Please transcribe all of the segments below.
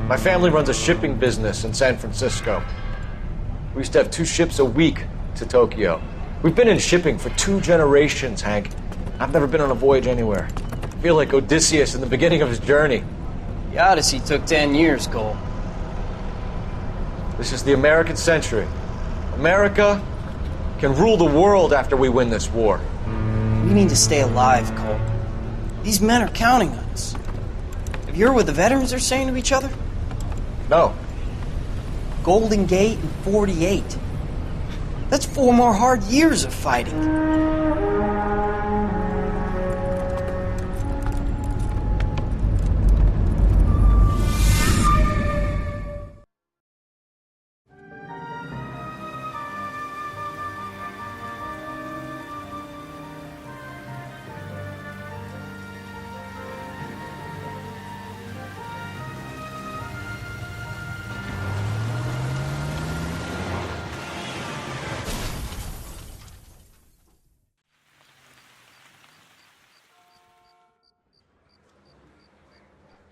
My family runs a shipping business in San Francisco. We used to have 2 ships a week to Tokyo. We've been in shipping for 2 generations, Hank. I've never been on a voyage anywhere. I feel like Odysseus in the beginning of his journey. The Odyssey took 10 years, Cole. This is the American century. America can rule the world after we win this war. We need to stay alive, Cole. These men are counting on us. Have you heard what the veterans are saying to each other? No. Golden Gate in 48. That's 4 more hard years of fighting.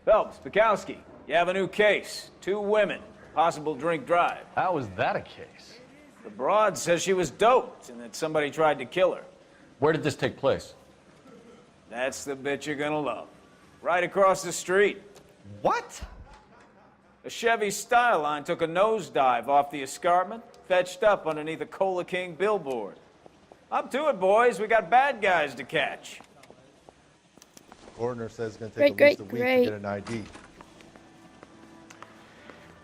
Phelps, Bukowski, you have a new case. 2 women, possible drink drive. How was that a case? The broad says she was doped and that somebody tried to kill her. Where did this take place? That's the bit you're gonna love. Right across the street. What? A Chevy Styline took a nosedive off the escarpment, fetched up underneath a Cola King billboard. Up to it, boys. We got bad guys to catch. Coroner says it's going to take at least a week to get an ID.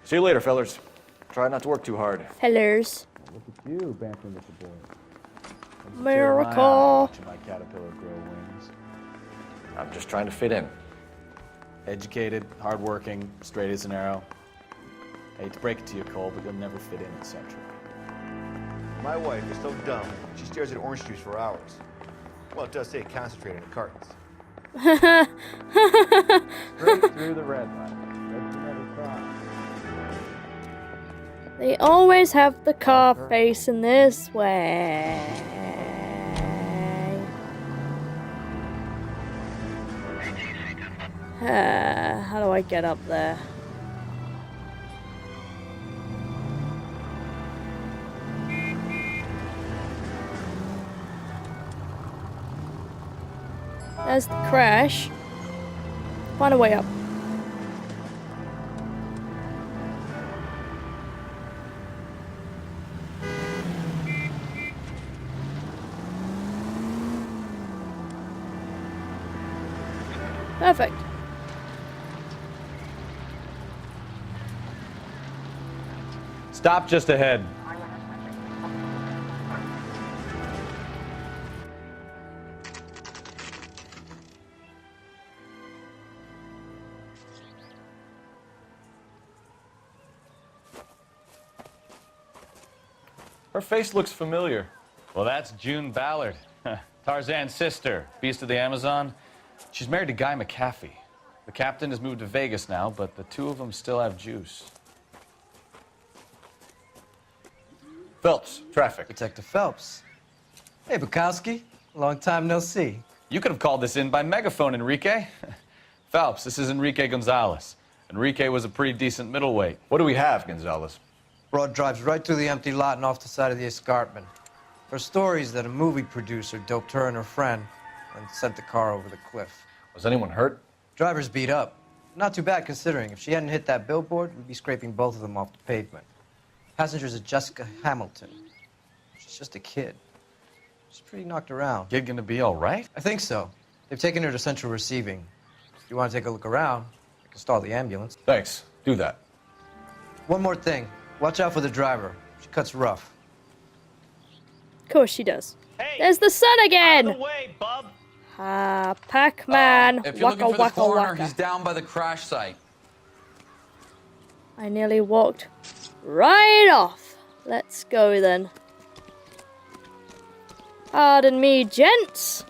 See you later, fellas. Try not to work too hard. Fellers. Look at you, bantering with the boy. Miracle. Watching my caterpillar grow wings. I'm just trying to fit in. Educated, hardworking, straight as an arrow. I hate to break it to you, Cole, but you'll never fit in at Central. My wife is so dumb, she stares at orange juice for hours. Well, it does say concentrate in cartons. Straight through the red light. Let's never cross. They always have the car facing this way. How do I get up there? There's the crash. Find a way up. Perfect. Stop just ahead. Her face looks familiar. Well, that's June Ballard, Tarzan's sister, beast of the Amazon. She's married to Guy McAfee. The captain has moved to Vegas now, but the 2 of them still have juice. Phelps, traffic. Detective Phelps. Hey, Bukowski. Long time no see. You could have called this in by megaphone, Enrique. Phelps, this is Enrique Gonzalez. Enrique was a pretty decent middleweight. What do we have, Gonzalez? Broad drives right through the empty lot and off the side of the escarpment. Her story is that a movie producer doped her and her friend and sent the car over the cliff. Was anyone hurt? Driver's beat up. Not too bad considering. If she hadn't hit that billboard, we'd be scraping both of them off the pavement. Passenger's a Jessica Hamilton. She's just a kid. She's pretty knocked around. Kid gonna be all right? I think so. They've taken her to Central Receiving. If you want to take a look around, I can stall the ambulance. Thanks. Do that. One more thing. Watch out for the driver. She cuts rough. Of course she does. Hey, there's the sun again! out of the way, bub. Ah, Pac-Man. If you're Waka, looking for the waka, coroner, waka. he's down by the crash site. I nearly walked right off. Let's go then. Pardon me, gents.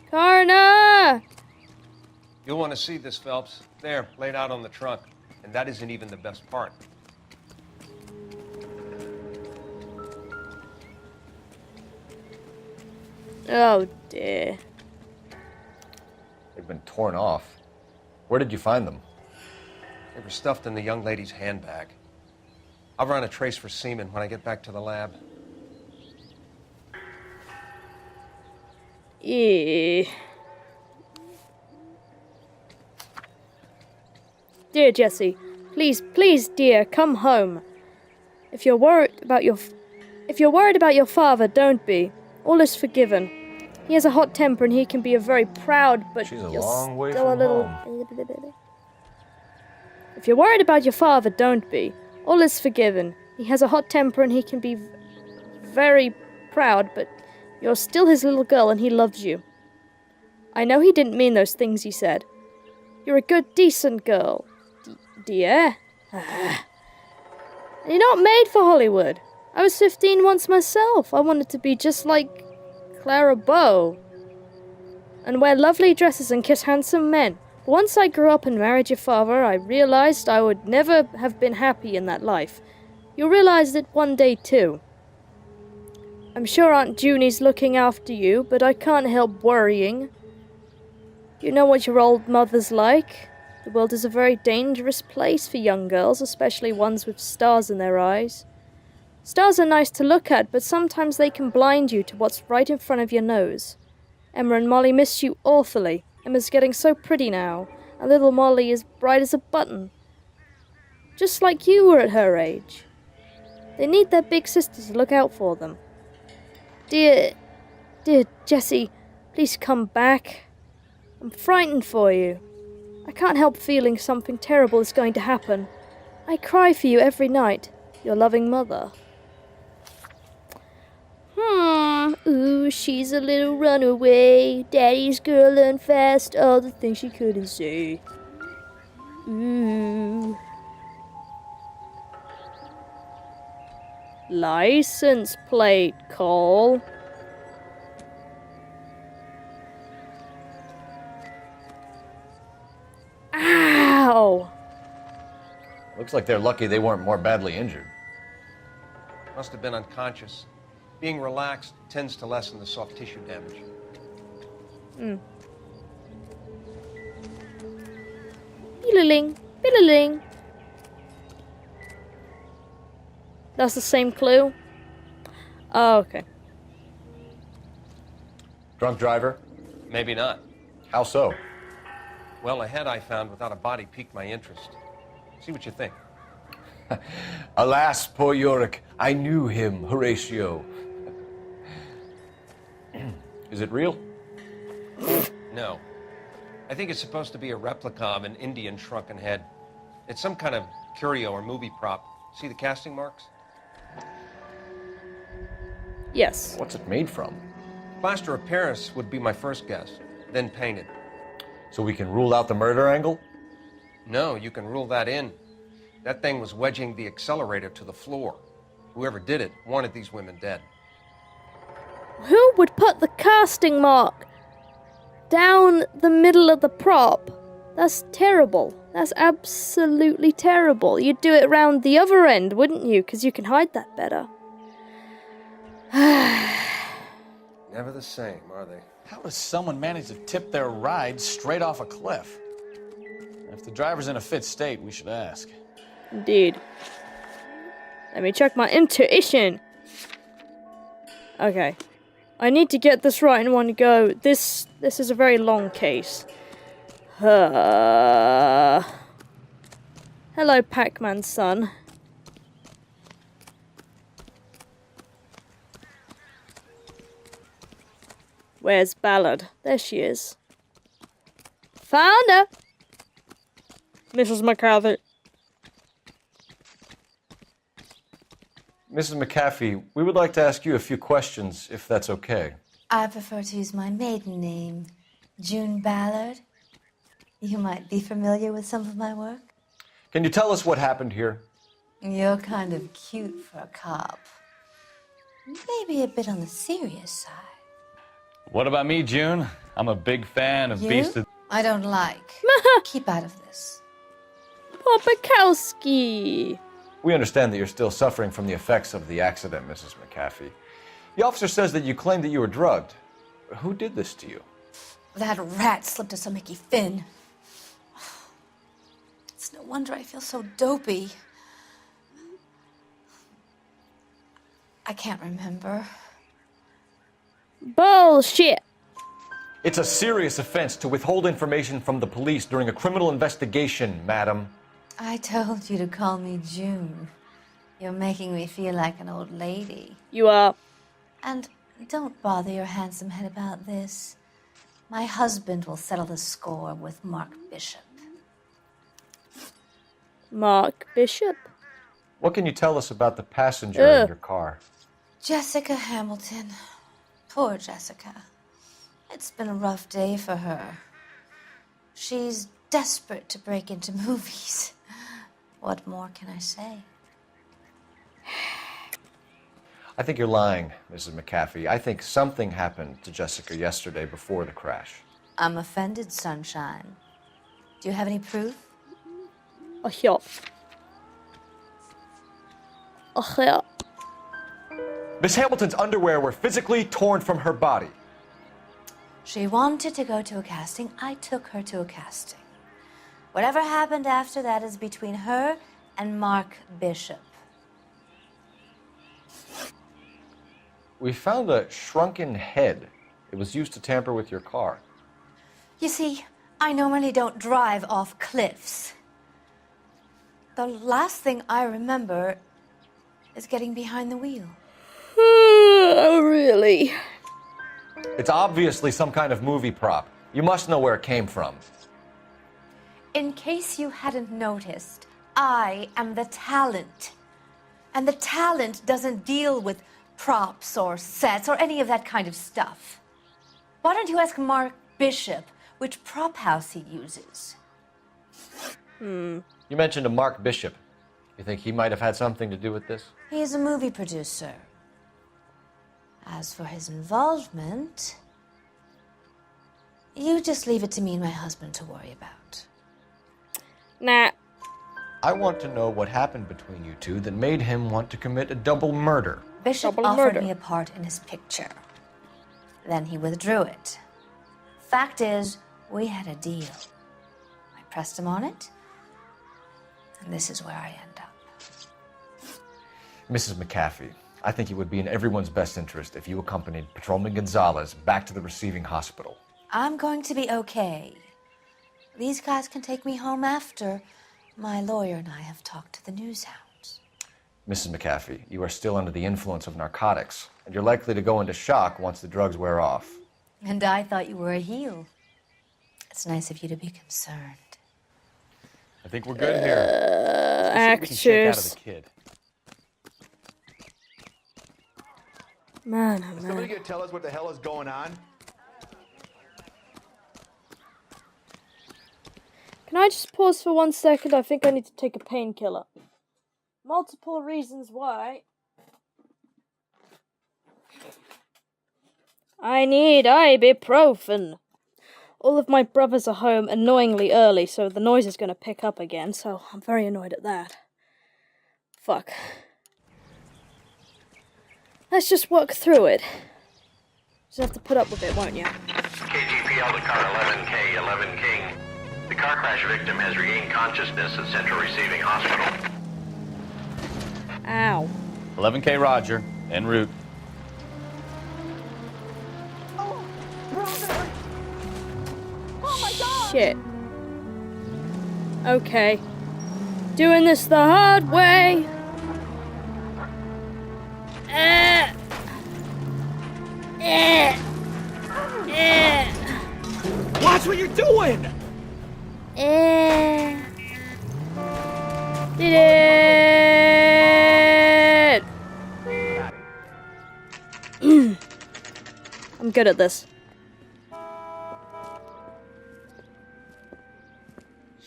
Coroner! You'll want to see this, Phelps. There, laid out on the trunk. And that isn't even the best part. Oh dear. They've been torn off. Where did you find them? They were stuffed in the young lady's handbag. I'll run a trace for semen when I get back to the lab. Yeah. Dear Jessie, please, dear, come home. If you're worried about your father, don't be. All is forgiven. He has a hot temper and he can be a very proud, but She's a you're long way still from a little. home. If you're worried about your father, don't be. All is forgiven. He has a hot temper and he can be very proud, but you're still his little girl and he loves you. I know he didn't mean those things he said. You're a good, decent girl. Dear. And you're not made for Hollywood. I was 15 once myself. I wanted to be just like Clara Bow and wear lovely dresses and kiss handsome men. But once I grew up and married your father, I realized I would never have been happy in that life. You'll realize it one day too. I'm sure Aunt Junie's looking after you, but I can't help worrying. You know what your old mother's like. The world is a very dangerous place for young girls, especially ones with stars in their eyes. Stars are nice to look at, but sometimes they can blind you to what's right in front of your nose. Emma and Molly miss you awfully. Emma's getting so pretty now, and little Molly is bright as a button. Just like you were at her age. They need their big sister to look out for them. Dear Jessie, please come back. I'm frightened for you. I can't help feeling something terrible is going to happen. I cry for you every night. Your loving mother. Ooh, she's a little runaway. Daddy's girl learned fast all the things she couldn't say. Ooh. License plate call. Ow! Looks like they're lucky they weren't more badly injured. Must have been unconscious. Being relaxed tends to lessen the soft tissue damage. Biddling, biddling. That's the same clue? Oh, okay. Drunk driver? Maybe not. How so? Well, a head I found without a body piqued my interest. See what you think. Alas, poor Yorick, I knew him, Horatio. Is it real? No. I think it's supposed to be a replica of an Indian shrunken head. It's some kind of curio or movie prop. See the casting marks? Yes. What's it made from? Plaster of Paris would be my first guess, then painted. So we can rule out the murder angle? No, you can rule that in. That thing was wedging the accelerator to the floor. Whoever did it wanted these women dead. Who would put the casting mark down the middle of the prop? That's terrible. That's absolutely terrible. You'd do it around the other end, wouldn't you? Because you can hide that better. Never the same, are they? How does someone manage to tip their ride straight off a cliff? If the driver's in a fit state, we should ask. Indeed. Let me check my intuition. Okay. I need to get this right in one go. This is a very long case. Hello, Pac-Man's son. Where's Ballard? There she is. Found her! Mrs. McCarthy. Mrs. McAfee, we would like to ask you a few questions, if that's okay. I prefer to use my maiden name, June Ballard. You might be familiar with some of my work. Can you tell us what happened here? You're kind of cute for a cop. Maybe a bit on the serious side. What about me, June? I'm a big fan of You? Beast of... I don't like. Keep out of this. Popakowski. We understand that you're still suffering from the effects of the accident, Mrs. McAfee. The officer says that you claimed that you were drugged. Who did this to you? That rat slipped us a Mickey Finn. It's no wonder I feel so dopey. I can't remember. Bullshit. It's a serious offense to withhold information from the police during a criminal investigation, madam. I told you to call me June. You're making me feel like an old lady. You are. And don't bother your handsome head about this. My husband will settle the score with Mark Bishop. Mark Bishop? What can you tell us about the passenger in your car? Jessica Hamilton. Poor Jessica. It's been a rough day for her. She's desperate to break into movies. What more can I say? I think you're lying, Mrs. McAfee. I think something happened to Jessica yesterday before the crash. I'm offended, Sunshine. Do you have any proof? Oh, ja. Oh, ja. Miss Hamilton's underwear were physically torn from her body. She wanted to go to a casting. I took her to a casting. Whatever happened after that is between her and Mark Bishop. We found a shrunken head. It was used to tamper with your car. You see, I normally don't drive off cliffs. The last thing I remember is getting behind the wheel. Oh, really? It's obviously some kind of movie prop. You must know where it came from. In case you hadn't noticed, I am the talent. And the talent doesn't deal with props or sets or any of that kind of stuff. Why don't you ask Mark Bishop which prop house he uses? You mentioned a Mark Bishop. You think he might have had something to do with this? He is a movie producer. As for his involvement, you just leave it to me and my husband to worry about. Nah. I want to know what happened between you two that made him want to commit a double murder. Bishop Double offered murder. me a part in his picture. Then he withdrew it. Fact is, we had a deal. I pressed him on it, and this is where I end up. Mrs. McAfee, I think it would be in everyone's best interest if you accompanied Patrolman Gonzalez back to the receiving hospital. I'm going to be okay. These guys can take me home after. My lawyer and I have talked to the news hounds. Mrs. McAfee, you are still under the influence of narcotics, and you're likely to go into shock once the drugs wear off. And I thought you were a heel. It's nice of you to be concerned. I think we're good here. Let's see if we can shake out of Actors. the kid. Man, oh Is somebody man. gonna tell us what the hell is going on? Can I just pause for 1 second? I think I need to take a painkiller. Multiple reasons why. I need ibuprofen. All of my brothers are home annoyingly early, so the noise is going to pick up again, so I'm very annoyed at that. Fuck. Let's just work through it. Just have to put up with it, won't you? KGPL to car 11K, 11 King. The car crash victim has regained consciousness at Central Receiving Hospital. Ow. 11K Roger, en route. Shit. Okay. Doing this the hard way. Watch what you're doing! Did it! I'm good at this.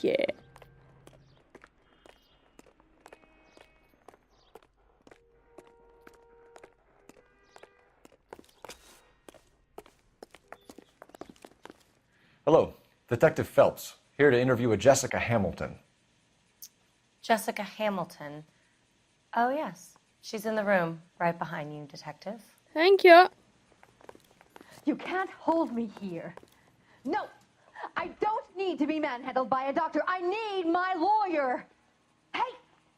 Yeah. Hello, Detective Phelps, here to interview a Jessica Hamilton. Jessica Hamilton. Oh, yes. She's in the room, right behind you, Detective. Thank you. You can't hold me here. No, I don't need to be manhandled by a doctor. I need my lawyer. Hey,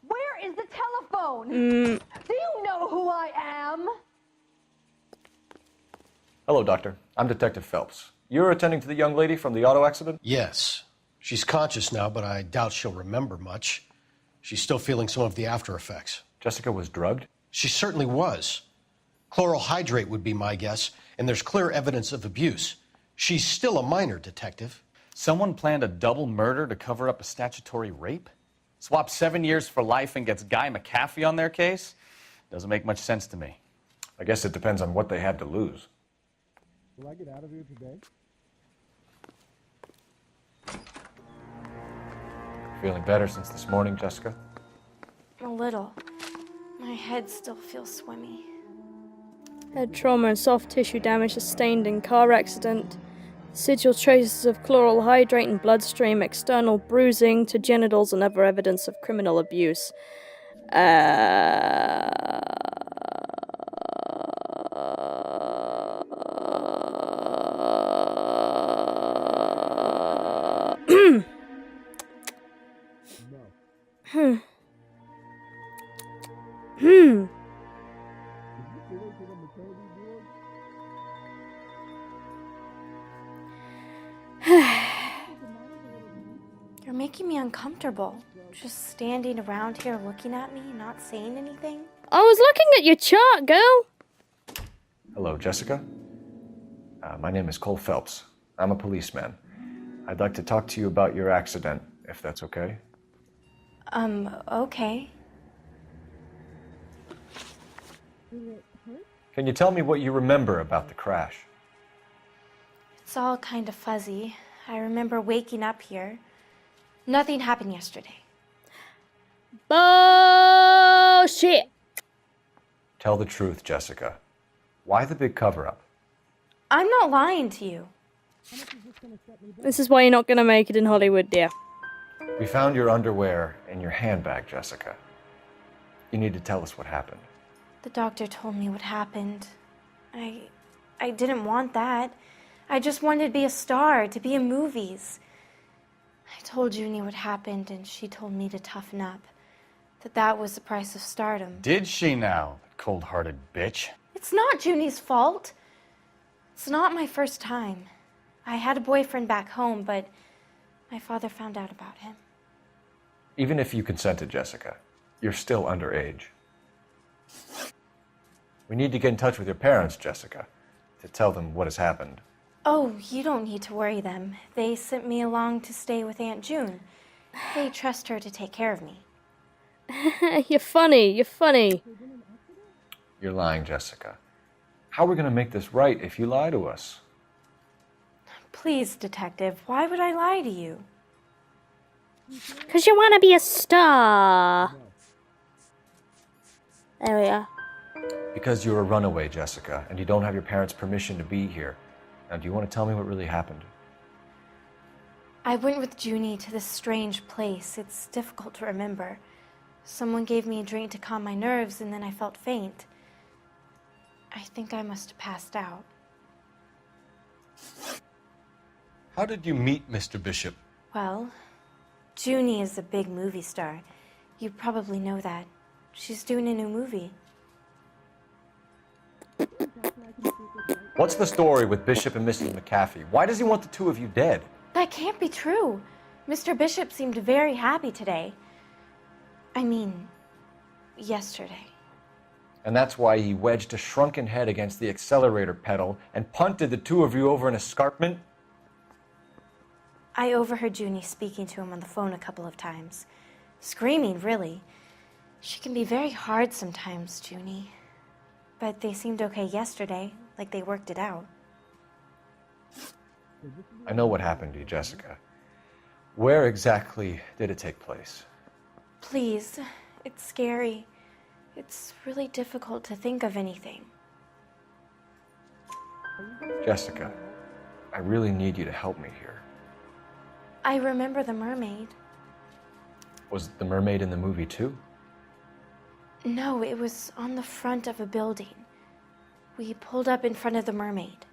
where is the telephone? Do you know who I am? Hello, Doctor. I'm Detective Phelps. You're attending to the young lady from the auto accident? Yes. She's conscious now, but I doubt she'll remember much. She's still feeling some of the after effects. Jessica was drugged? She certainly was. Chloral hydrate would be my guess, and there's clear evidence of abuse. She's still a minor, Detective. Someone planned a double murder to cover up a statutory rape? Swap 7 years for life and gets Guy McAfee on their case? Doesn't make much sense to me. I guess it depends on what they had to lose. Will I get out of here today? Feeling better since this morning, Jessica? A little. My head still feels swimmy. Head trauma and soft tissue damage sustained in car accident. Residual traces of chloral hydrate in bloodstream, external bruising to genitals, and other evidence of criminal abuse. You're making me uncomfortable. Just standing around here looking at me, not saying anything. I was looking at your chart, girl. Hello, Jessica. My name is Cole Phelps. I'm a policeman. I'd like to talk to you about your accident, if that's okay. Okay. Can you tell me what you remember about the crash? It's all kind of fuzzy. I remember waking up here. Nothing happened yesterday. Bullshit. Tell the truth, Jessica. Why the big cover-up? I'm not lying to you. This is why you're not gonna make it in Hollywood, dear. We found your underwear in your handbag, Jessica. You need to tell us what happened. The doctor told me what happened. I didn't want that. I just wanted to be a star, to be in movies. I told Junie what happened, and she told me to toughen up. That was the price of stardom. Did she now, cold-hearted bitch? It's not Junie's fault. It's not my first time. I had a boyfriend back home, but my father found out about him. Even if you consented, Jessica, you're still underage. We need to get in touch with your parents, Jessica, to tell them what has happened. Oh, you don't need to worry them. They sent me along to stay with Aunt June. They trust her to take care of me. You're funny, you're funny. You're lying, Jessica. How are we going to make this right if you lie to us? Please, Detective, why would I lie to you? 'Cause you want to be a star. There we are. Because you're a runaway, Jessica, and you don't have your parents' permission to be here. Now, do you want to tell me what really happened? I went with Junie to this strange place. It's difficult to remember. Someone gave me a drink to calm my nerves, and then I felt faint. I think I must have passed out. How did you meet Mr. Bishop? Well, Junie is a big movie star. You probably know that. She's doing a new movie. What's the story with Bishop and Mrs. McAfee? Why does he want the two of you dead? That can't be true. Mr. Bishop seemed very happy today. I mean, yesterday. And that's why he wedged a shrunken head against the accelerator pedal and punted the two of you over an escarpment? I overheard Junie speaking to him on the phone a couple of times. Screaming, really. She can be very hard sometimes, Junie. But they seemed okay yesterday, like they worked it out. I know what happened to you, Jessica. Where exactly did it take place? Please, it's scary. It's really difficult to think of anything. Jessica, I really need you to help me here. I remember the mermaid. Was the mermaid in the movie too? No, it was on the front of a building. We pulled up in front of the mermaid.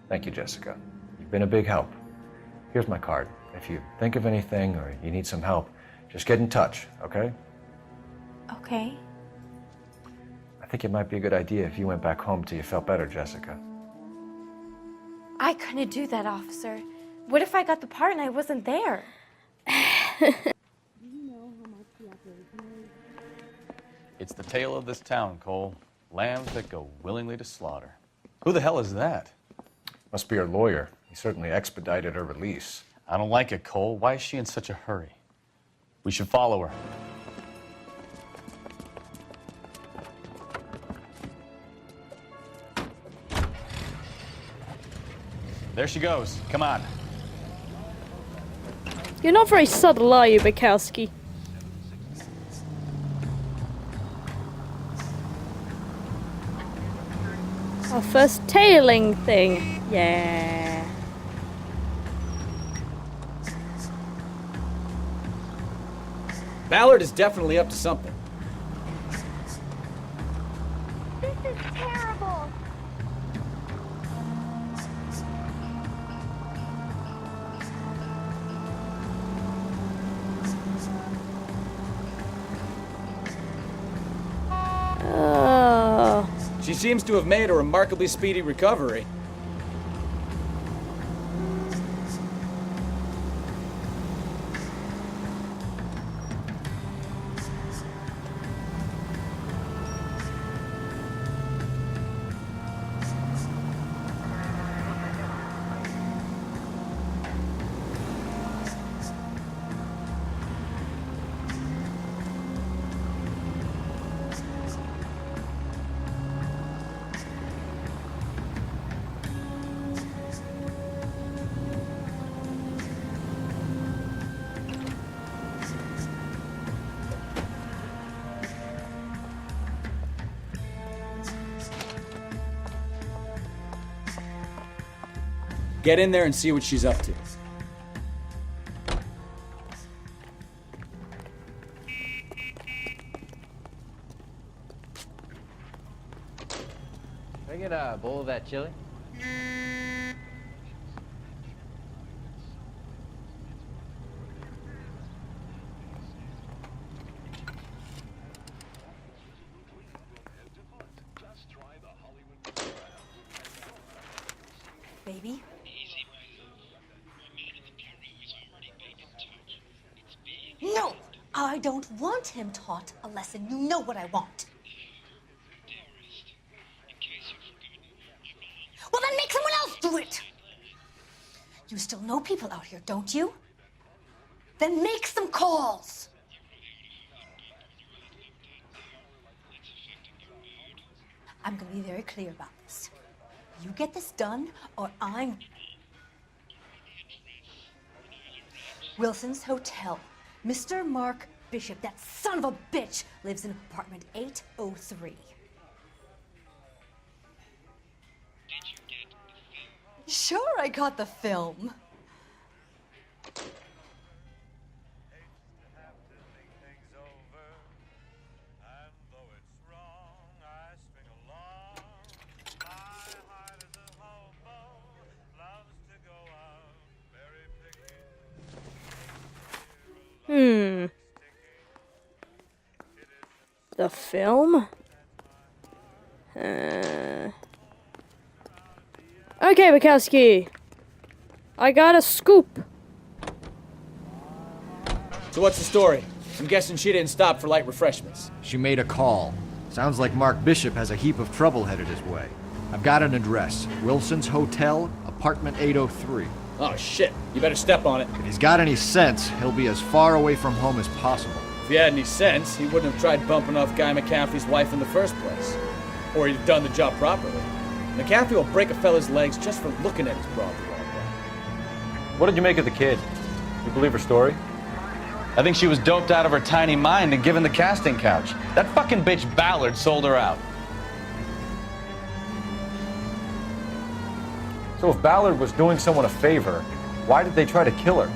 Thank you, Jessica. You've been a big help. Here's my card. If you think of anything or you need some help, just get in touch, okay? Okay. I think it might be a good idea if you went back home till you felt better, Jessica. I couldn't do that, officer. What if I got the part and I wasn't there? It's the tale of this town, Cole. Lambs that go willingly to slaughter. Who the hell is that? Must be her lawyer. He certainly expedited her release. I don't like it, Cole. Why is she in such a hurry? We should follow her. There she goes. Come on. You're not very subtle, are you, Bukowski? Our first tailing thing. Yeah. Ballard is definitely up to something. This is terrible. Oh. She seems to have made a remarkably speedy recovery. Get in there and see what she's up to. Can I get a bowl of that chili? Baby? No! I don't want him taught a lesson. You know what I want. Well, then make someone else do it! You still know people out here, don't you? Then make some calls! I'm gonna be very clear about this. You get this done, or I'm... Wilson's Hotel. Mr. Mark Bishop, that son of a bitch, lives in apartment 803. Sure, I got the film. The film? Okay, Bukowski. I got a scoop. So what's the story? I'm guessing she didn't stop for light refreshments. She made a call. Sounds like Mark Bishop has a heap of trouble headed his way. I've got an address. Wilson's Hotel, apartment 803. Oh, shit. You better step on it. If he's got any sense, he'll be as far away from home as possible. If he had any sense, he wouldn't have tried bumping off Guy McCaffrey's wife in the first place. Or he'd have done the job properly. McCaffrey will break a fella's legs just for looking at his broad the wrong way. What did you make of the kid? You believe her story? I think she was doped out of her tiny mind and given the casting couch. That fucking bitch Ballard sold her out. So if Ballard was doing someone a favor, why did they try to kill her?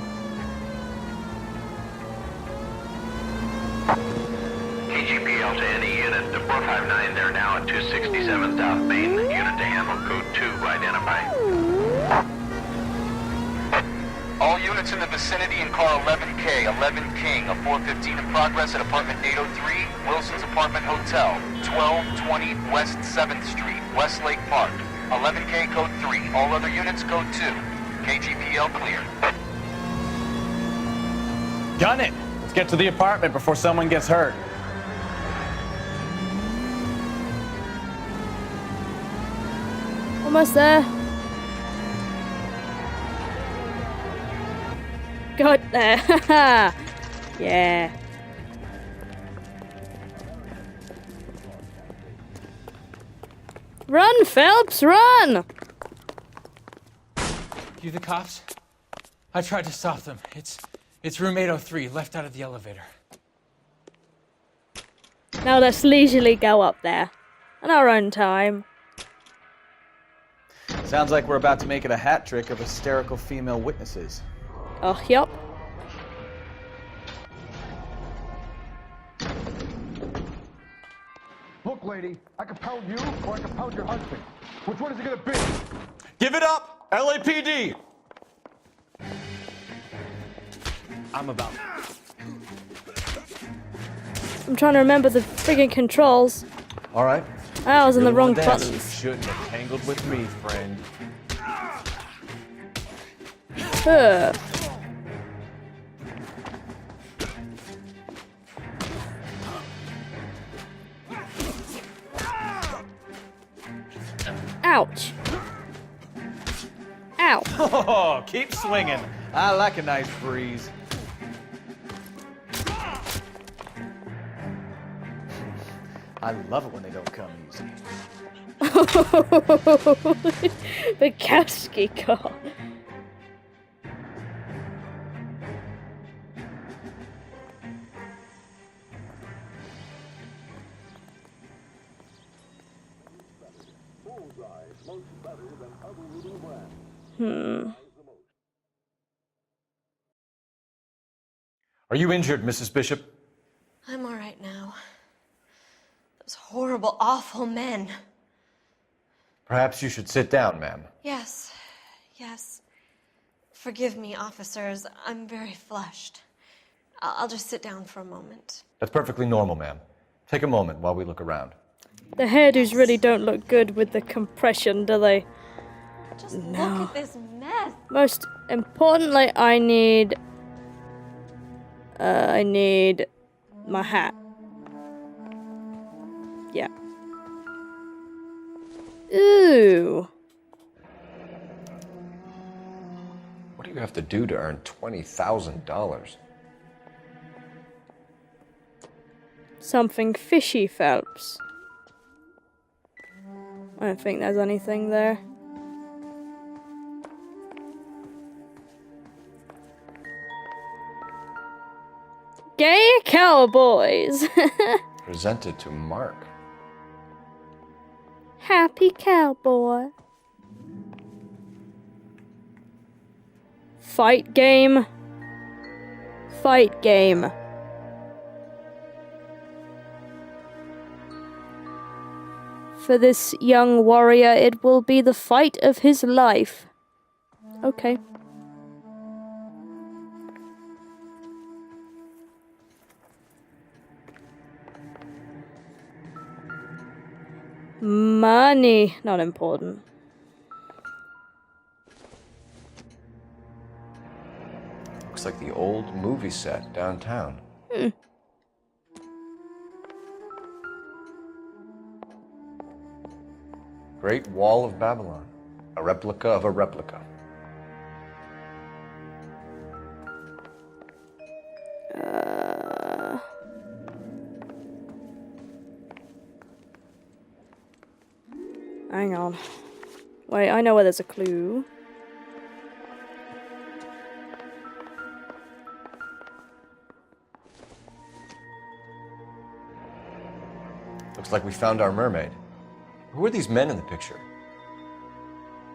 KGPL to any unit. The 459, they're now at 267 South Main. Unit to handle code 2, identify. units in the vicinity in car 11K, 11 King, a 415 in progress at apartment 803, Wilson's Apartment Hotel, 1220 West 7th Street, Westlake Park. 11K code 3, all other units code 2. KGPL clear. Gun it! Let's get to the apartment before someone gets hurt. Almost there. Got there. Yeah. Run, Phelps, run! You the cops? I tried to stop them. It's room 803, left out of the elevator. Now let's leisurely go up there. On our own time. Sounds like we're about to make it a hat trick of hysterical female witnesses. Oh, yup. Look, lady, I can pound you or I can pound your husband. Which one is it gonna be? Give it up! LAPD! I'm about. I'm trying to remember the friggin' controls. All right. I was on the You wrong wanna dance? buttons. You shouldn't have tangled with me, friend. Ugh. Ouch. Ow. Oh, keep swinging. I like a nice breeze. I love it when they don't come easy. The Kowski car. Are you injured, Mrs. Bishop? I'm all right now. Those horrible, awful men. Perhaps you should sit down, ma'am. Yes, yes. Forgive me, officers. I'm very flushed. I'll just sit down for a moment. That's perfectly normal, ma'am. Take a moment while we look around. The hairdos really don't look good with the compression, do they? Just look at this mess. Most importantly, I need my hat. Yeah. Ooh. What do you have to do to earn $20,000? Something fishy, Phelps. I don't think there's anything there. Gay cowboys. Presented to Mark. Happy cowboy. Fight game. Fight game. For this young warrior, it will be the fight of his life. Okay. Money, not important. Looks like the old movie set downtown. Great Wall of Babylon. A replica of a replica. Hang on. Wait, I know where there's a clue. Looks like we found our mermaid. Who are these men in the picture?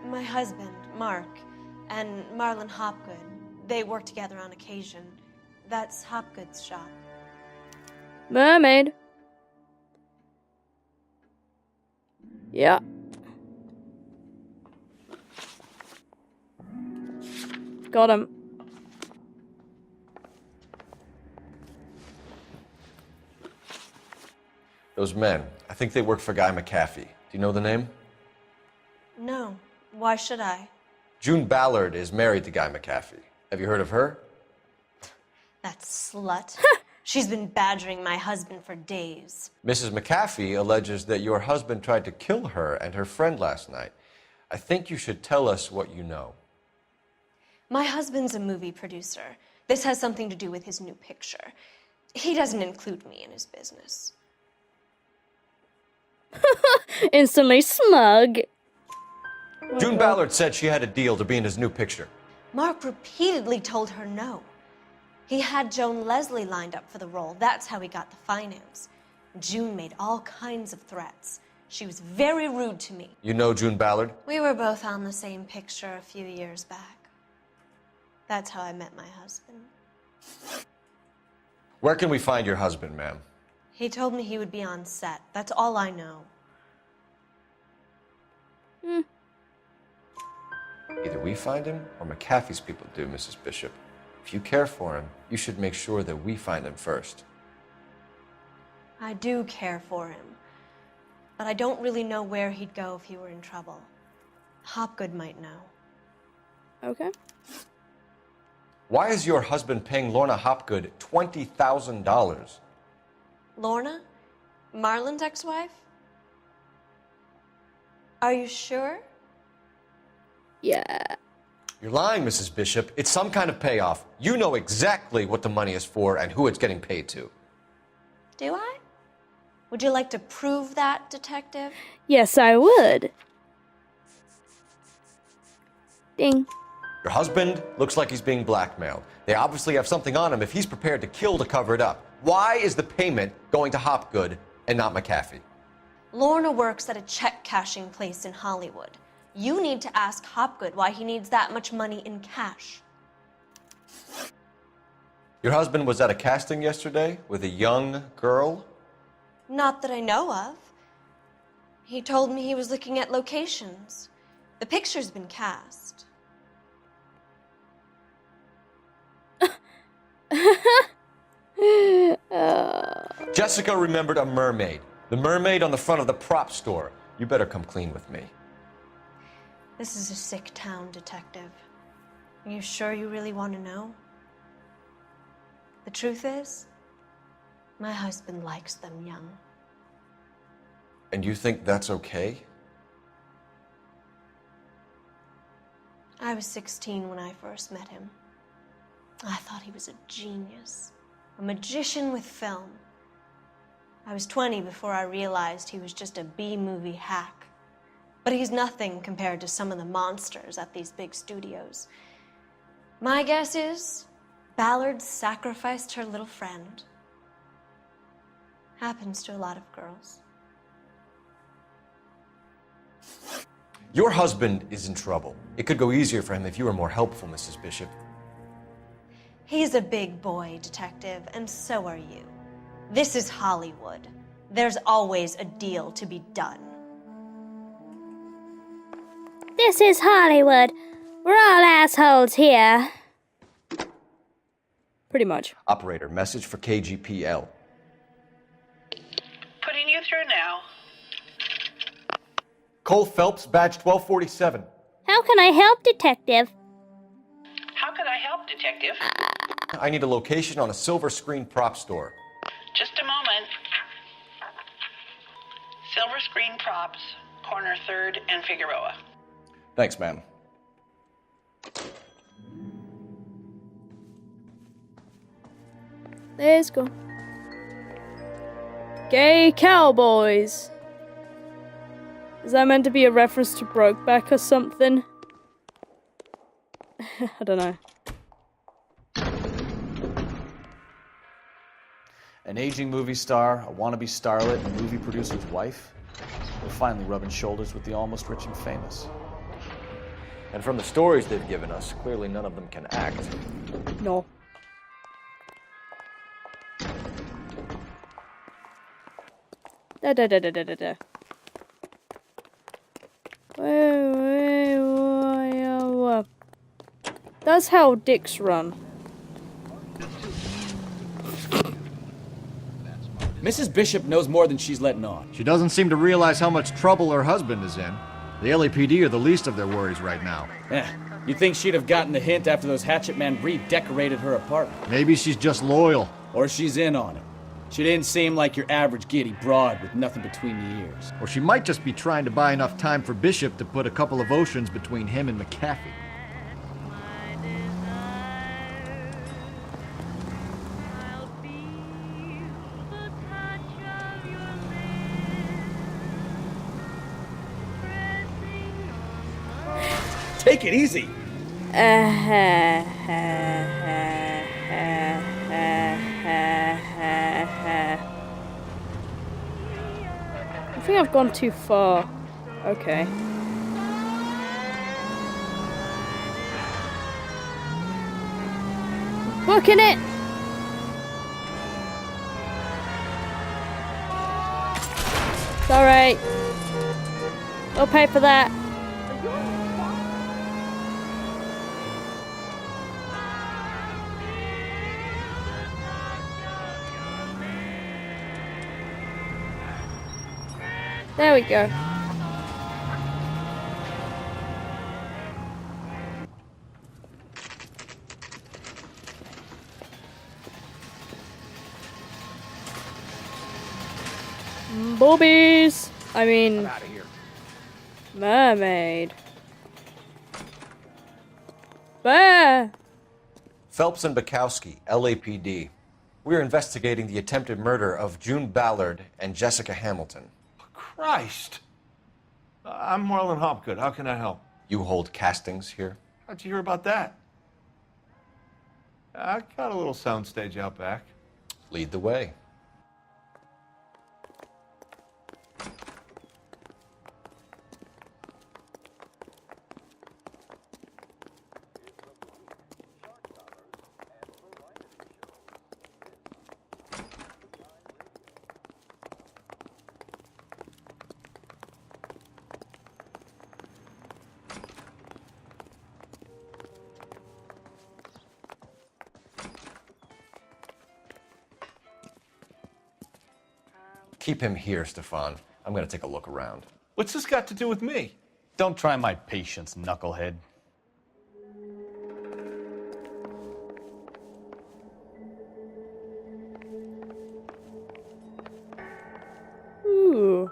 My husband, Mark, and Marlon Hopgood. They work together on occasion. That's Hopgood's shop. Mermaid. Yeah. Got him. Those men, I think they work for Guy McAfee. Do you know the name? No. Why should I? June Ballard is married to Guy McAfee. Have you heard of her? That slut. She's been badgering my husband for days. Mrs. McAfee alleges that your husband tried to kill her and her friend last night. I think you should tell us what you know. My husband's a movie producer. This has something to do with his new picture. He doesn't include me in his business. Instantly smug. June Ballard said she had a deal to be in his new picture. Mark repeatedly told her no. He had Joan Leslie lined up for the role. That's how he got the finance. June made all kinds of threats. She was very rude to me. You know June Ballard? We were both on the same picture a few years back. That's how I met my husband. Where can we find your husband, ma'am? He told me he would be on set. That's all I know. Either we find him or McAfee's people do, Mrs. Bishop. If you care for him, you should make sure that we find him first. I do care for him, but I don't really know where he'd go if he were in trouble. Hopgood might know. Okay. Why is your husband paying Lorna Hopgood $20,000? Lorna? Marlon's ex-wife? Are you sure? Yeah. You're lying, Mrs. Bishop. It's some kind of payoff. You know exactly what the money is for and who it's getting paid to. Do I? Would you like to prove that, Detective? Yes, I would. Ding. Your husband looks like he's being blackmailed. They obviously have something on him if he's prepared to kill to cover it up. Why is the payment going to Hopgood and not McAfee? Lorna works at a check-cashing place in Hollywood. You need to ask Hopgood why he needs that much money in cash. Your husband was at a casting yesterday with a young girl? Not that I know of. He told me he was looking at locations. The picture's been cast. Jessica remembered a mermaid. The mermaid on the front of the prop store. You better come clean with me. This is a sick town, Detective. Are you sure you really want to know? The truth is, my husband likes them young. And you think that's okay? I was 16 when I first met him. I thought he was a genius, a magician with film. I was 20 before I realized he was just a B-movie hack. But he's nothing compared to some of the monsters at these big studios. My guess is Ballard sacrificed her little friend. Happens to a lot of girls. Your husband is in trouble. It could go easier for him if you were more helpful, Mrs. Bishop. He's a big boy, Detective, and so are you. This is Hollywood. There's always a deal to be done. This is Hollywood. We're all assholes here. Pretty much. Operator, message for KGPL. Putting you through now. Cole Phelps, badge 1247. How can I help, Detective? How can I help, Detective? I need a location on a silver screen prop store. Just a moment. Silver Screen Props, corner 3rd and Figueroa. Thanks, ma'am. Let's go. Gay cowboys. Is that meant to be a reference to Brokeback or something? I don't know. An aging movie star, a wannabe starlet, a movie producer's wife. We're finally rubbing shoulders with the almost rich and famous. And from the stories they've given us, clearly none of them can act. No. Da da da da da da da. That's how dicks run. Mrs. Bishop knows more than she's letting on. She doesn't seem to realize how much trouble her husband is in. The LAPD are the least of their worries right now. You'd think she'd have gotten the hint after those hatchet men redecorated her apartment. Maybe she's just loyal. Or she's in on it. She didn't seem like your average giddy broad with nothing between the ears. Or she might just be trying to buy enough time for Bishop to put a couple of oceans between him and McAfee. Take it easy. I think I've gone too far. Okay. Booking it! It's alright. We'll pay for that. There we go. Boobies! I mean... Out of here. Mermaid. Bah! Phelps and Bukowski, LAPD. We're investigating the attempted murder of June Ballard and Jessica Hamilton. Christ! I'm Marlon Hopgood. How can I help? You hold castings here? How'd you hear about that? I got a little soundstage out back. Lead the way. Keep him here, Stefan. I'm gonna take a look around. What's this got to do with me? Don't try my patience, knucklehead. Ooh.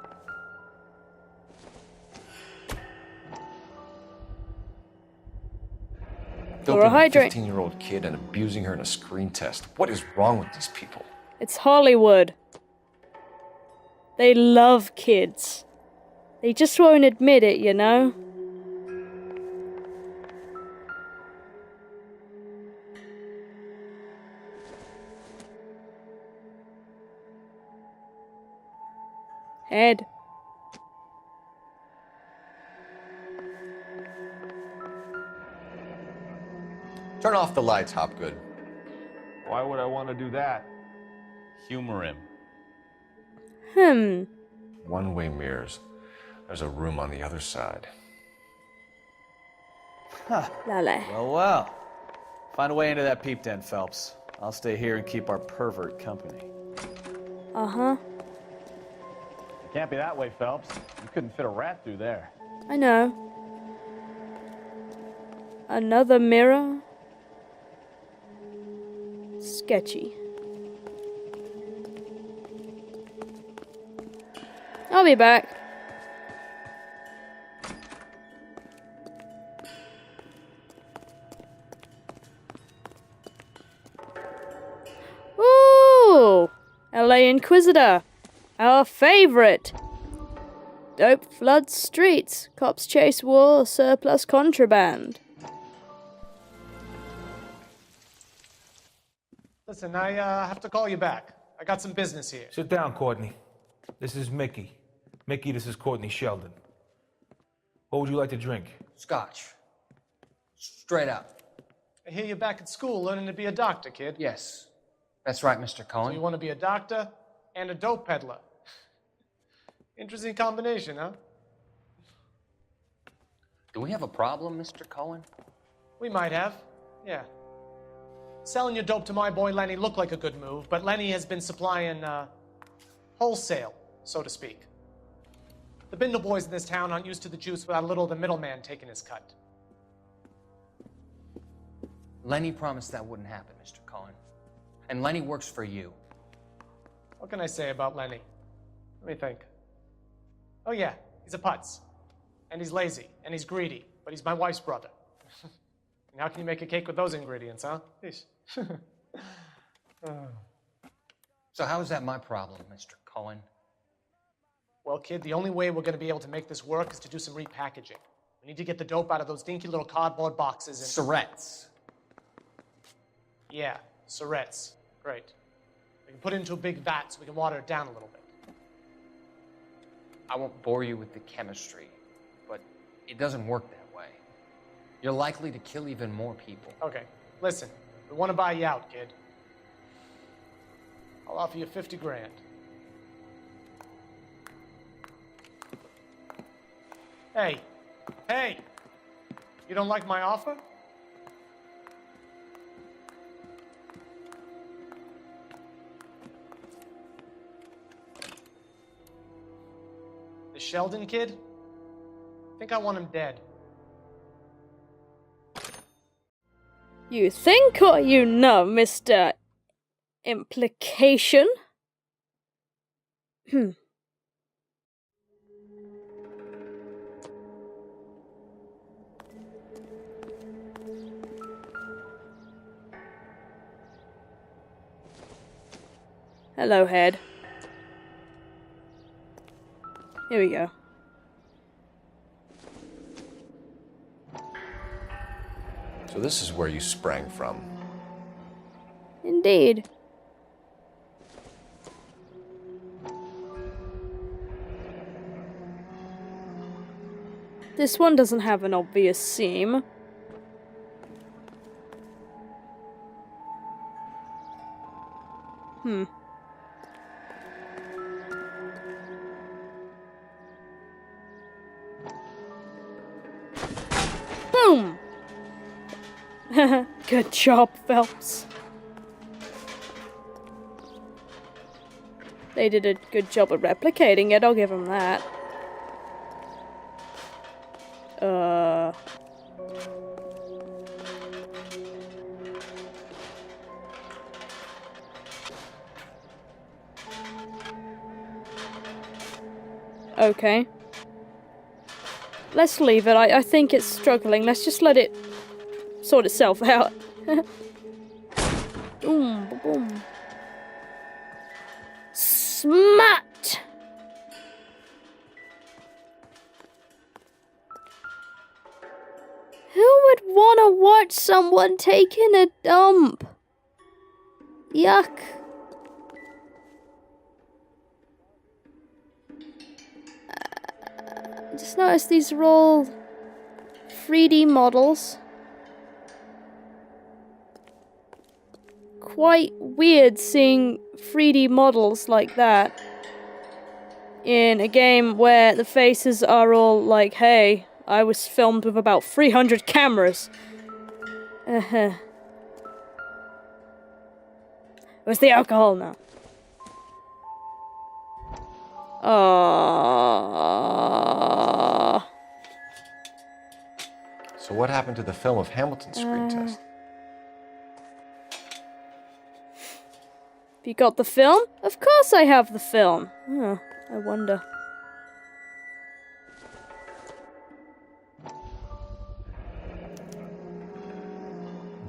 Doping a Hydrate. 15-year-old kid and abusing her in a screen test. What is wrong with these people? It's Hollywood. They love kids. They just won't admit it, you know? Head. Turn off the lights, Hopgood. Why would I want to do that? Humor him. One-way mirrors. There's a room on the other side. Lale. Well. Find a way into that peep den, Phelps. I'll stay here and keep our pervert company. Uh-huh. It can't be that way, Phelps. You couldn't fit a rat through there. I know. Another mirror? Sketchy. I'll be back. Ooh! LA Inquisitor. Our favorite. Dope floods streets. Cops chase war, surplus contraband. Listen, I have to call you back. I got some business here. Sit down, Courtney. This is Mickey. Mickey, this is Courtney Sheldon. What would you like to drink? Scotch. Straight up. I hear you're back at school learning to be a doctor, kid. Yes. That's right, Mr. So Cohen. you want to be a doctor and a dope peddler. Interesting combination, huh? Do we have a problem, Mr. Cohen? We might have, yeah. Selling your dope to my boy Lenny looked like a good move, but Lenny has been supplying, wholesale, so to speak. The Bindle boys in this town aren't used to the juice without a little of the middleman taking his cut. Lenny promised that wouldn't happen, Mr. Cohen. And Lenny works for you. What can I say about Lenny? Let me think. Oh yeah, he's a putz. And he's lazy, and he's greedy, but he's my wife's brother. And how can you make a cake with those ingredients, huh? Yeesh. So how is that my problem, Mr. Cohen? Well, kid, the only way we're going to be able to make this work is to do some repackaging. We need to get the dope out of those dinky little cardboard boxes and... Surrettes. Yeah, Surrettes. Great. We can put it into a big vat so we can water it down a little bit. I won't bore you with the chemistry, but it doesn't work that way. You're likely to kill even more people. Okay, listen. We want to buy you out, kid. I'll offer you 50 grand. Hey, hey! You don't like my offer? The Sheldon kid? I think I want him dead. You think or you know, Mr. Implication? Hello, Head. Here we go. So this is where you sprang from. Indeed. This one doesn't have an obvious seam. Boom! Good job, Phelps. They did a good job of replicating it, I'll give them that. Okay. Let's leave it. I think it's struggling. Let's just let it sort itself out. Boom, boom. Smat! Who would want to watch someone taking a dump? Yuck. Just noticed these are all 3D models. Quite weird seeing 3D models like that in a game where the faces are all like, hey, I was filmed with about 300 cameras. Where's the alcohol now? So what happened to the film of Hamilton's screen test? You got the film? Of course I have the film. Oh, I wonder.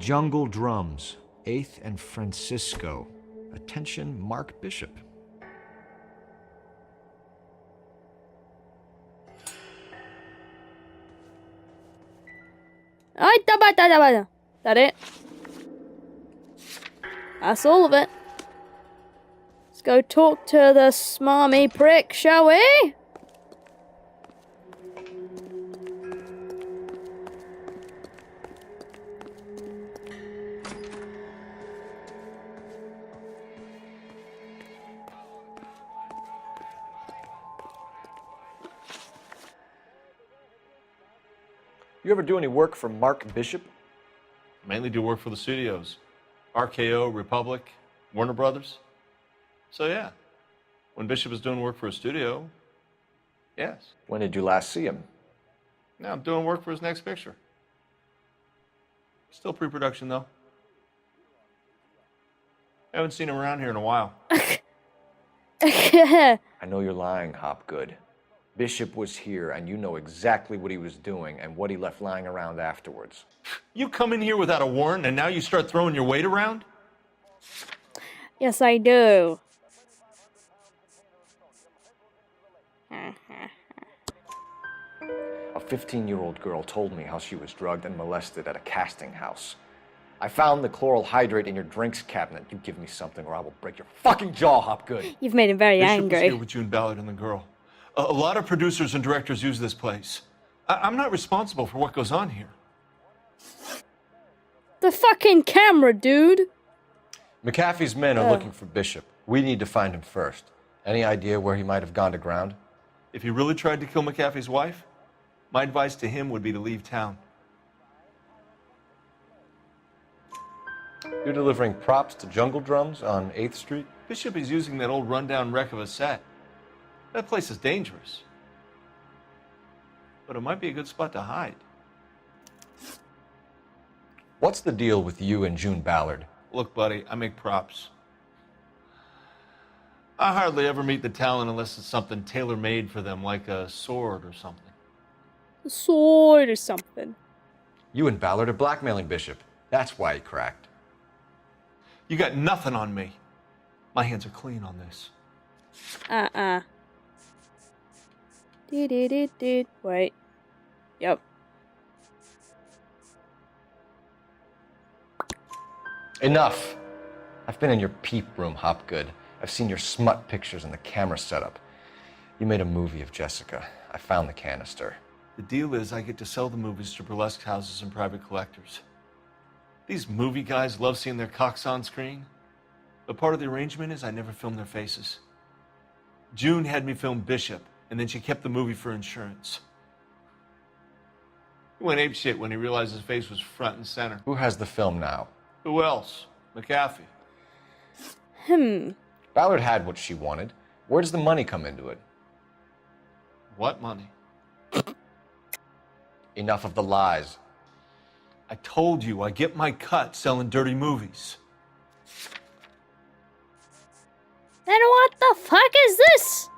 Jungle Drums, 8th and Francisco. Attention, Mark Bishop. That it? That's all of it. Let's go talk to the smarmy prick, shall we? You ever do any work for Mark Bishop? Mainly do work for the studios. RKO, Republic, Warner Brothers. So yeah. When Bishop was doing work for a studio, yes. When did you last see him? Now I'm doing work for his next picture. Still pre-production, though. Haven't seen him around here in a while. I know you're lying, Hopgood. Bishop was here, and you know exactly what he was doing and what he left lying around afterwards. You come in here without a warrant, and now you start throwing your weight around? Yes, I do. A 15-year-old girl told me how she was drugged and molested at a casting house. I found the chloral hydrate in your drinks cabinet. You give me something or I will break your fucking jaw, Hopgood. You've made him very Bishop angry. was here with June Ballard and the girl. A lot of producers and directors use this place. I'm not responsible for what goes on here. The fucking camera, dude. McAfee's men are looking for Bishop. We need to find him first. Any idea where he might have gone to ground? If he really tried to kill McAfee's wife, my advice to him would be to leave town. You're delivering props to Jungle Drums on 8th Street? Bishop is using that old rundown wreck of a set. That place is dangerous. But it might be a good spot to hide. What's the deal with you and June Ballard? Look, buddy, I make props. I hardly ever meet the talent unless it's something tailor-made for them, like a sword or something. A sword or something. You and Ballard are blackmailing Bishop. That's why he cracked. You got nothing on me. My hands are clean on this. Wait. Yep. Enough. I've been in your peep room, Hopgood. I've seen your smut pictures and the camera setup. You made a movie of Jessica. I found the canister. The deal is I get to sell the movies to burlesque houses and private collectors. These movie guys love seeing their cocks on screen. But part of the arrangement is I never film their faces. June had me film Bishop, and then she kept the movie for insurance. He went apeshit when he realized his face was front and center. Who has the film now? Who else? McAfee. Ballard had what she wanted. Where does the money come into it? What money? Enough of the lies. I told you I get my cut selling dirty movies. Then what the fuck is this?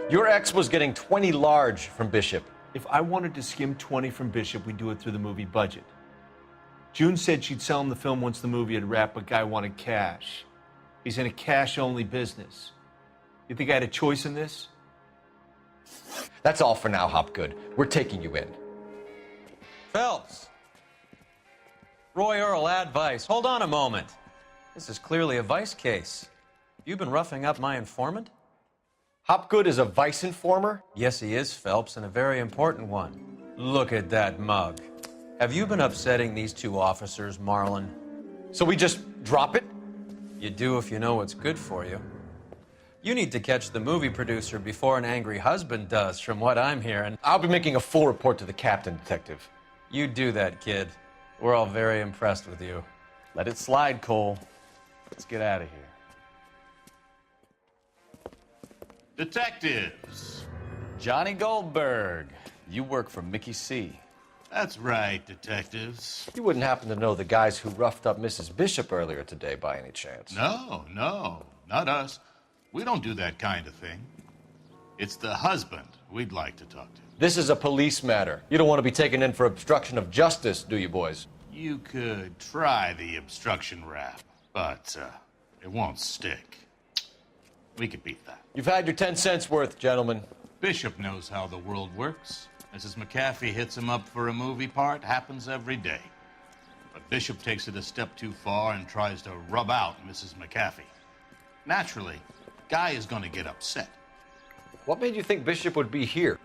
Your ex was getting 20 large from Bishop. If I wanted to skim 20 from Bishop, we'd do it through the movie budget. June said she'd sell him the film once the movie had wrapped, but Guy wanted cash. He's in a cash-only business. You think I had a choice in this? That's all for now, Hopgood. We're taking you in. Phelps. Roy Earl, advice. Hold on a moment. This is clearly a vice case. You've been roughing up my informant? Hopgood is a vice informer? Yes, he is, Phelps, and a very important one. Look at that mug. Have you been upsetting these two officers, Marlon? So we just drop it? You do if you know what's good for you. You need to catch the movie producer before an angry husband does, from what I'm hearing. I'll be making a full report to the captain, Detective. You do that, kid. We're all very impressed with you. Let it slide, Cole. Let's get out of here. Detectives. Johnny Goldberg. You work for Mickey C. That's right, detectives. You wouldn't happen to know the guys who roughed up Mrs. Bishop earlier today by any chance? No, not us. We don't do that kind of thing. It's the husband we'd like to talk to. This is a police matter. You don't want to be taken in for obstruction of justice, do you, boys? You could try the obstruction rap, but it won't stick. We could beat that. You've had your 10 cents worth, gentlemen. Bishop knows how the world works. Mrs. McAfee hits him up for a movie part, happens every day. But Bishop takes it a step too far and tries to rub out Mrs. McAfee. Naturally, Guy is going to get upset. What made you think Bishop would be here?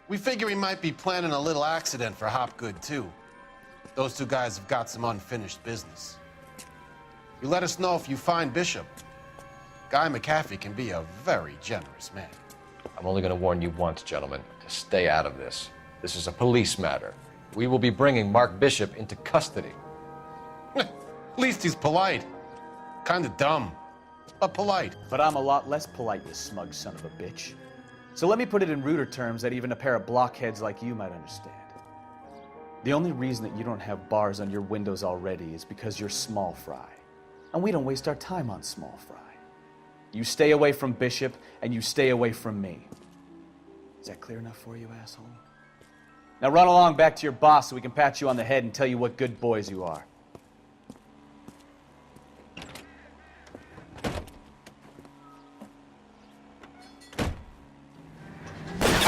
We figure he might be planning a little accident for Hopgood, too. Those two guys have got some unfinished business. You let us know if you find Bishop. Guy McAfee can be a very generous man. I'm only going to warn you once, gentlemen, to stay out of this. This is a police matter. We will be bringing Mark Bishop into custody. At least he's polite. Kind of dumb. but polite. But I'm a lot less polite, you smug son of a bitch. So let me put it in ruder terms that even a pair of blockheads like you might understand. The only reason that you don't have bars on your windows already is because you're small fry. And we don't waste our time on small fry. You stay away from Bishop, and you stay away from me. Is that clear enough for you, asshole? Now run along back to your boss so we can pat you on the head and tell you what good boys you are.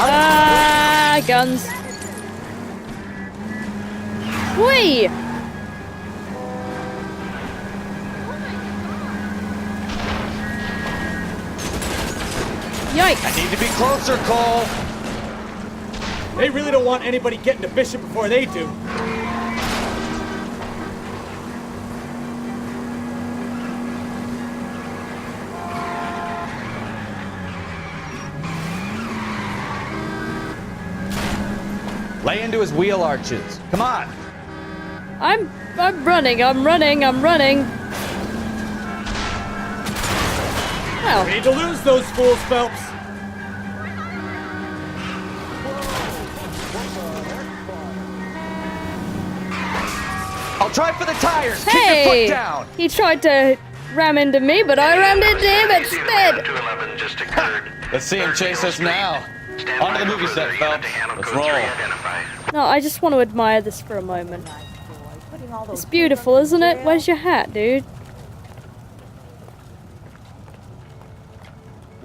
Ah, guns. Whee! Yikes. I need to be closer, Cole. They really don't want anybody getting to Bishop before they do. Lay into his wheel arches. Come on. I'm running. Well. We need to lose those fools, Phelps. I'll try for the tires. Keep your foot down. He tried to ram into me, but I rammed into him instead. Let's see him chase us now. On to the movie set, Phelps. Let's roll. No, I just want to admire this for a moment. It's beautiful, isn't it? Where's your hat, dude?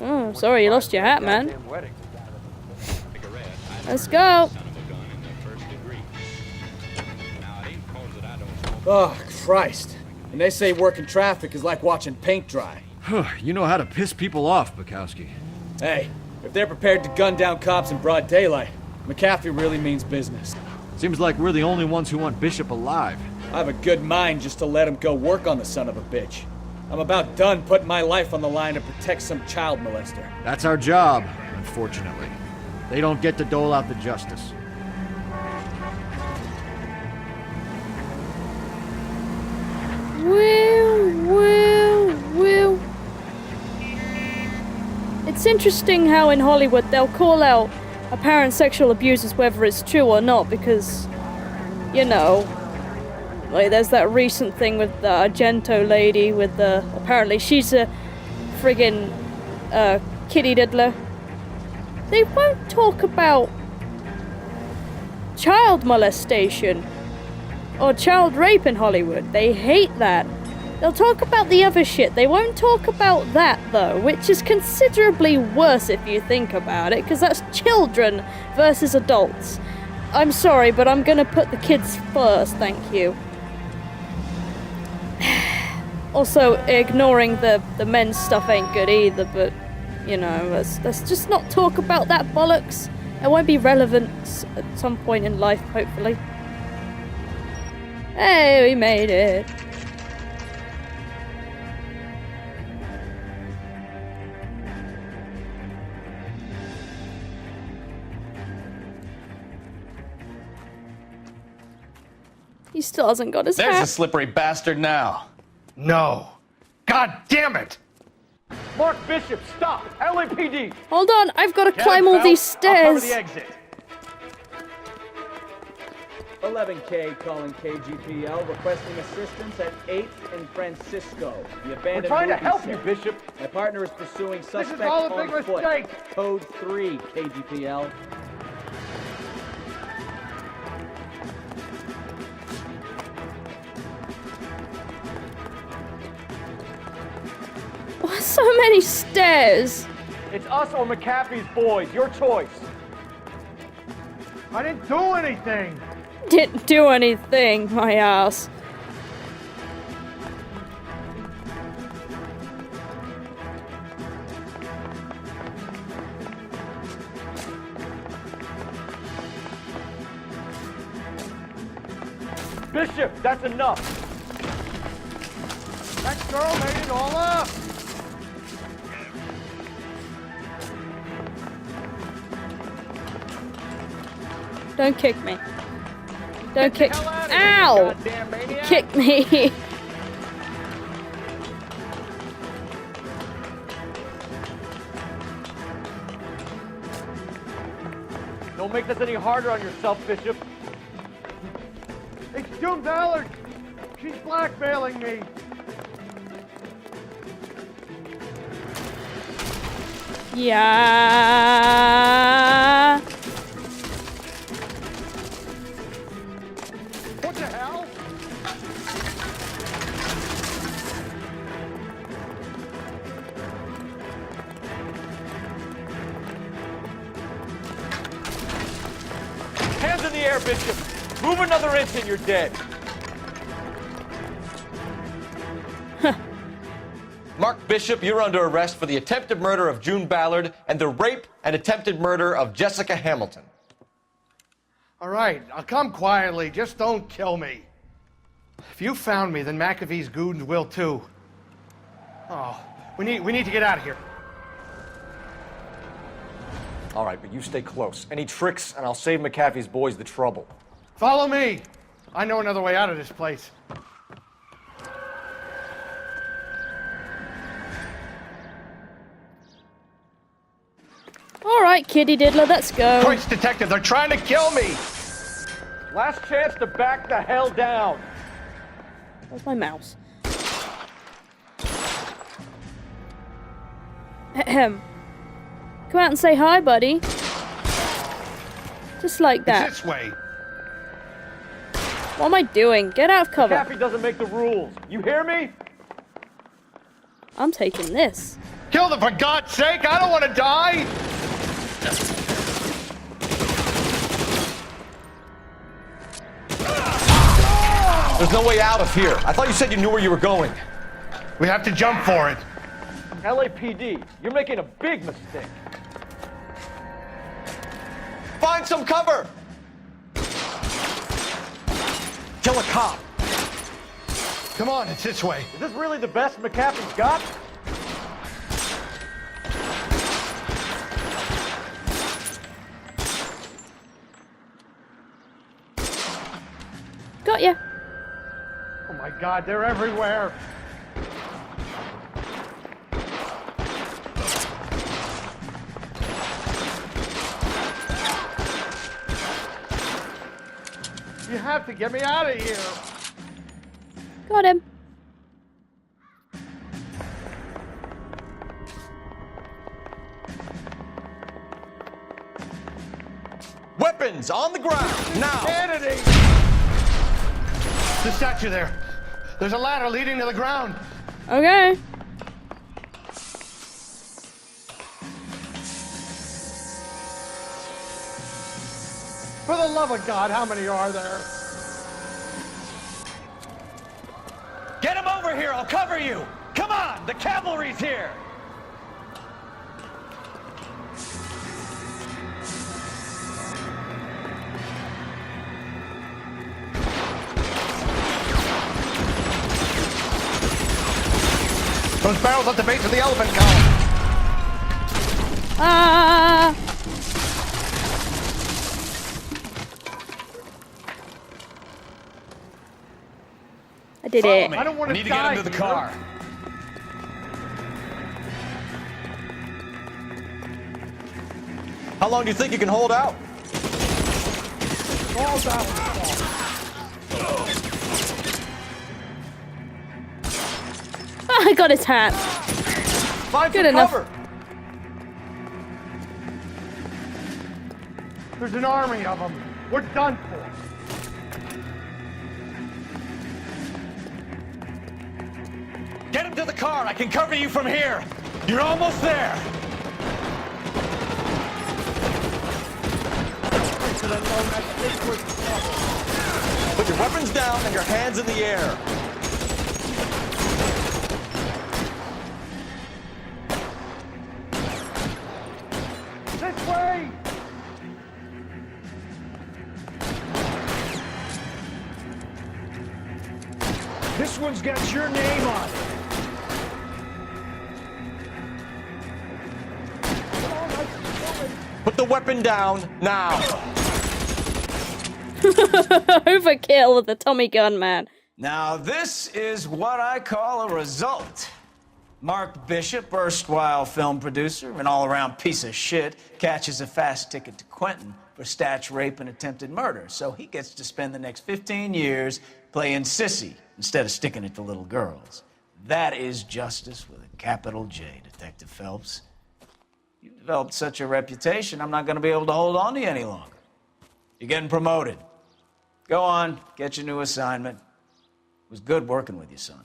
Oh, sorry, you lost your hat, man. Let's go. Oh, Christ. And they say working traffic is like watching paint dry. You know how to piss people off, Bukowski. Hey, if they're prepared to gun down cops in broad daylight, McAfee really means business. Seems like we're the only ones who want Bishop alive. I have a good mind just to let him go work on the son of a bitch. I'm about done putting my life on the line to protect some child molester. That's our job, unfortunately. They don't get to dole out the justice. Well. It's interesting how in Hollywood they'll call out apparent sexual abusers whether it's true or not because, you know, like there's that recent thing with the Argento lady with the, apparently she's a friggin' kitty diddler. They won't talk about child molestation or child rape in Hollywood. They hate that. They'll talk about the other shit. They won't talk about that, though, which is considerably worse if you think about it, because that's children versus adults. I'm sorry, but I'm gonna put the kids first, thank you. Also, ignoring the men's stuff ain't good either, but, you know, let's just not talk about that bollocks. It won't be relevant at some point in life, hopefully. Hey, we made it. He still hasn't got his There's hat. a slippery bastard now. No. God damn it! Mark Bishop, stop! LAPD! Hold on, I've got to Get climb him, all these Phelps. I'll cover stairs. the exit. 11K calling KGPL, requesting assistance at 8th and Francisco. The abandoned We're trying to movie help set. you, Bishop. My partner is pursuing suspect is all a on big foot. mistake. Code 3, KGPL. Why so many stairs? It's us or McAfee's boys. Your choice. I didn't do anything. Didn't do anything, my ass. Bishop, that's enough. That girl made it all up. Don't kick me. Don't kick. Ow! Kick me. Don't make this any harder on yourself, Bishop. It's June Ballard. She's blackmailing me. Yeah. What the hell? Hands in the air, Bishop. Move another inch and you're dead. Mark Bishop, you're under arrest for the attempted murder of June Ballard and the rape and attempted murder of Jessica Hamilton. All right, I'll come quietly. Just don't kill me. If you found me, then McAfee's goons will too. Oh, we need to get out of here. All right, but you stay close. Any tricks, and I'll save McAfee's boys the trouble. Follow me. I know another way out of this place. All right, kitty diddler, let's go. Christ, detective, they're trying to kill me. Last chance to back the hell down. Where's my mouse? Ahem. Come out and say hi, buddy. Just like that. It's this way. What am I doing? Get out of cover. McAfee doesn't make the rules. You hear me? I'm taking this. Kill them, for God's sake! I don't want to die! There's no way out of here. I thought you said you knew where you were going. We have to jump for it. LAPD, you're making a big mistake. Find some cover! Kill a cop. Come on, it's this way. Is this really the best McAfee's got? Got ya. Oh my God, they're everywhere. You have to get me out of here. Got him. Weapons on the ground, now! Kennedy! The statue there. There's a ladder leading to the ground. Okay. For the love of God, how many are there? Get him over here, I'll cover you! Come on, the cavalry's here! Those barrels at the base of the elephant column. Ah! I did it. I don't want to need to get into the car. How long do you think you can hold out? All down. I got his hat. Find Good some enough. cover. There's an army of them. We're done for. Get him to the car, I can cover you from here! You're almost there! Put your weapons down and your hands in the air. This way! This one's got your name on it. Put the weapon down, now. Overkill with the Tommy gun, man. Now, this is what I call a result. Mark Bishop, erstwhile film producer, an all-around piece of shit, catches a fast ticket to Quentin for statch rape and attempted murder, so he gets to spend the next 15 years playing sissy instead of sticking it to little girls. That is justice with a capital J, Detective Phelps. You've developed such a reputation, I'm not going to be able to hold on to you any longer. You're getting promoted. Go on, get your new assignment. It was good working with you, son.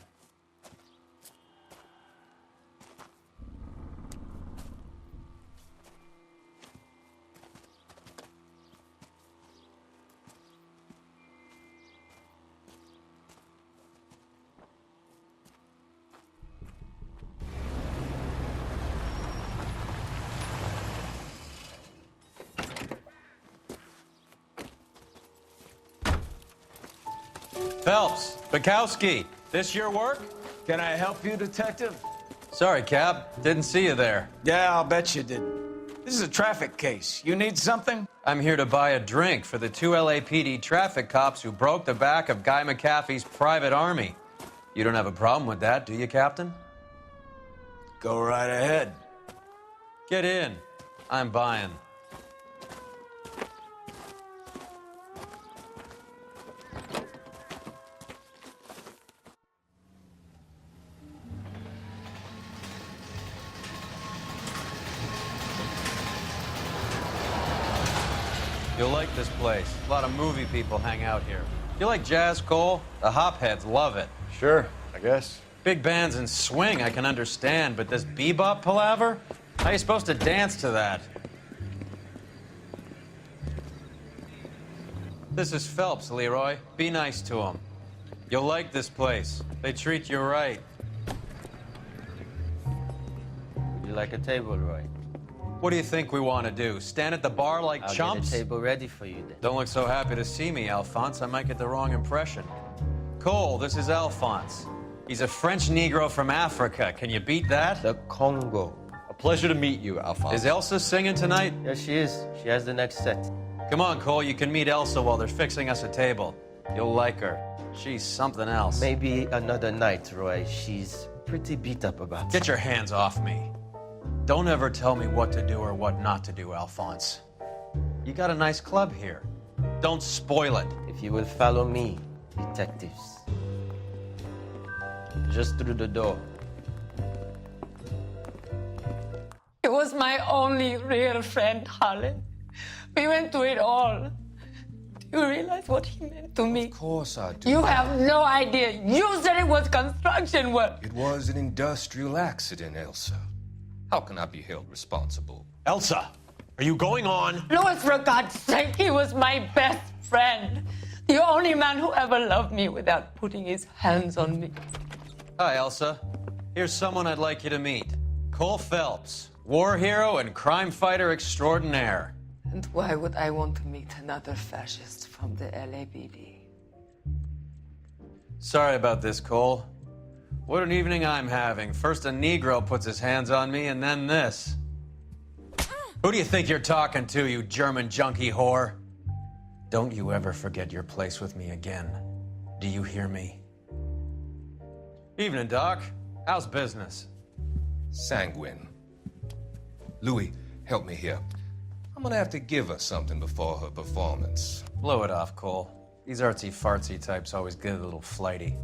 Phelps, Bukowski, this your work? Can I help you, Detective? Sorry, Cap. Didn't see you there. Yeah, I'll bet you didn't. This is a traffic case. You need something? I'm here to buy a drink for the 2 LAPD traffic cops who broke the back of Guy McAfee's private army. You don't have a problem with that, do you, Captain? Go right ahead. Get in. I'm buying. You'll like this place. A lot of movie people hang out here. You like jazz, Cole? The hopheads love it. Sure, I guess. Big bands and swing I can understand, but this bebop palaver? How are you supposed to dance to that? This is Phelps, Leroy. Be nice to him. You'll like this place. They treat you right. Would you like a table, Roy? What do you think we want to do? Stand at the bar like I'll chumps? get a table ready for you then. Don't look so happy to see me, Alphonse. I might get the wrong impression. Cole, this is Alphonse. He's a French Negro from Africa. Can you beat that? The Congo. A pleasure to meet you, Alphonse. Is Elsa singing tonight? Yes, she is. She has the next set. Come on, Cole. You can meet Elsa while they're fixing us a table. You'll like her. She's something else. Maybe another night, Roy. She's pretty beat up about Get your hands off me. Don't ever tell me what to do or what not to do, Alphonse. You got a nice club here. Don't spoil it. If you will follow me, detectives. Just through the door. He was my only real friend, Harlan. We went through it all. Do you realize what he meant to me? Of course I do. You have no idea. You said it was construction work. It was an industrial accident, Elsa. How can I be held responsible? Elsa, are you going on? Louis, for God's sake, he was my best friend. The only man who ever loved me without putting his hands on me. Hi, Elsa. Here's someone I'd like you to meet. Cole Phelps, war hero and crime fighter extraordinaire. And why would I want to meet another fascist from the LAPD? Sorry about this, Cole. What an evening I'm having. First a Negro puts his hands on me, and then this. Who do you think you're talking to, you German junkie whore? Don't you ever forget your place with me again. Do you hear me? Evening, Doc. How's business? Sanguine. Louis, help me here. I'm gonna have to give her something before her performance. Blow it off, Cole. These artsy-fartsy types always get a little flighty.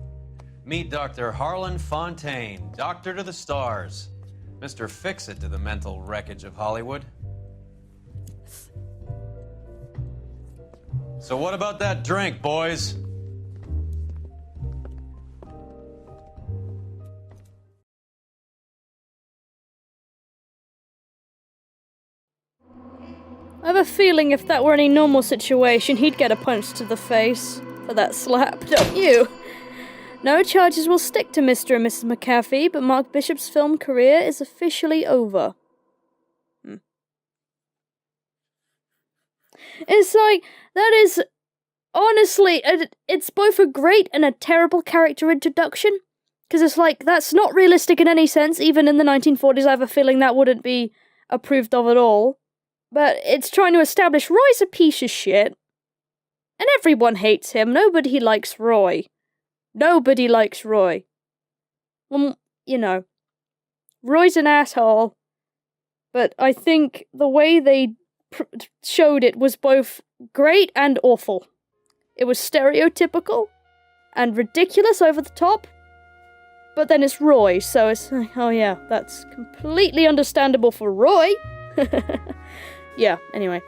Meet Dr. Harlan Fontaine, doctor to the stars. Mr. Fix-It to the mental wreckage of Hollywood. So what about that drink, boys? I have a feeling if that were any normal situation, he'd get a punch to the face for that slap, don't you? No charges will stick to Mr. and Mrs. McAfee, but Mark Bishop's film career is officially over. It's like, that is, honestly, it's both a great and a terrible character introduction. Because it's like, that's not realistic in any sense. Even in the 1940s, I have a feeling that wouldn't be approved of at all. But it's trying to establish Roy's a piece of shit. And everyone hates him. Nobody likes Roy. Nobody likes Roy. Well, you know, Roy's an asshole. But I think the way they showed it was both great and awful. It was stereotypical and ridiculous over the top, but then it's Roy, so it's like, oh yeah, that's completely understandable for Roy. Yeah, anyway.